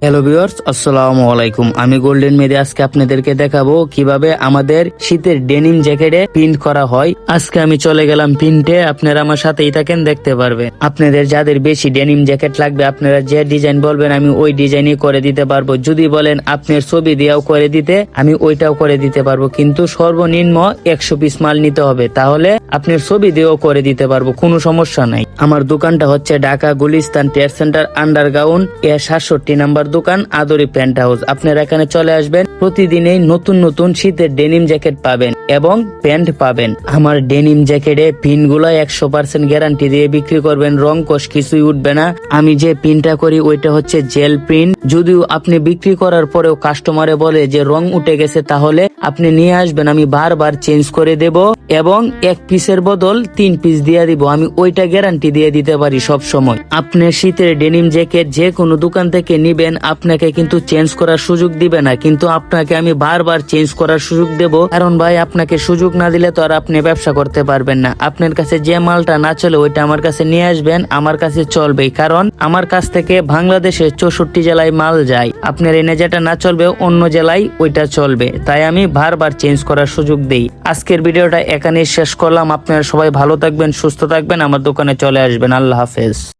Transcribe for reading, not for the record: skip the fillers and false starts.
Hello viewers, আসসালামু আলাইকুম। আমি গোল্ডেন মেরে আজকে আপনাদেরকে দেখাবো কিভাবে আমাদের শীতের ডেনিম জ্যাকেটে প্রিন্ট করা হয়। আজকে আমি চলে গেলাম প্রিন্টে, আপনারা আমার সাথেই থাকেন, দেখতে পারবেন। আপনাদের যাদের বেশি ডেনিম জ্যাকেট লাগবে, আপনারা যে ডিজাইন বলবেন আমি ওই ডিজাইনই করে দিতে পারবো। যদি বলেন আপনার ছবি দিয়েও করে দিতে, আমি ওইটাও করে দিতে পারবো, কিন্তু সর্বনিম্ন 100 পিস মাল নিতে হবে, তাহলে আপনার ছবি দিয়েও করে দিতে পারবো, কোনো সমস্যা নাই। আমার দোকানটা হচ্ছে Dhaka Gulistan trade centre underground 67 number দোকান, আদরি প্যান্ট হাউস। আপনারা এখানে চলে আসবেন, প্রতিদিনই নতুন নতুন শীতের ডেনিম জ্যাকেট পাবেন এবং প্যান্ট পাবেন। আমার ডেনিম জ্যাকেটে পিন গুলো 100% গ্যারান্টি দিয়ে বিক্রি করবেন, রং কোশ কিছুই উঠবে না। আমি যে পিনটা করি ওইটা হচ্ছে জেল প্রিন্ট। যদিও আপনি বিক্রি করার পরেও কাস্টমারে বলে যে রং উঠে গেছে, তাহলে আপনি নিয়ে আসবেন, আমি বারবার চেঞ্জ করে দেব এবং 1 পিসের বদল 3 পিস দিয়ে দিব। আমি ওইটা গ্যারান্টি দিয়ে দিতে পারি সব সময়। আপনি শীতের ডেনিম জ্যাকেট যে কোনো দোকান থেকে নিবেন, আপনাকে কিন্তু চেঞ্জ করার সুযোগ দিবে না, কিন্তু আপনাকে আমি বারবার চেঞ্জ করার সুযোগ দেব। কারণ ভাই, আপনাকে সুযোগ না দিলে তো আর আপনি ব্যবসা করতে পারবেন না। আপনার কাছে যে মালটা না চলে ওইটা আমার কাছে নিয়ে আসবেন, আমার কাছে চলবে। কারণ আমার কাছ থেকে বাংলাদেশের 64 জেলায় মাল যায়। আপনার এনে যেটা না চলবে অন্য জেলায় ওইটা চলবে, তাই আমি বারবার চেঞ্জ করার সুযোগ দেই। আজকের ভিডিওটা এখানেই শেষ করলাম। আপনারা সবাই ভালো থাকবেন, সুস্থ থাকবেন, আমার দোকানে চলে আসবেন। আল্লাহ হাফেজ।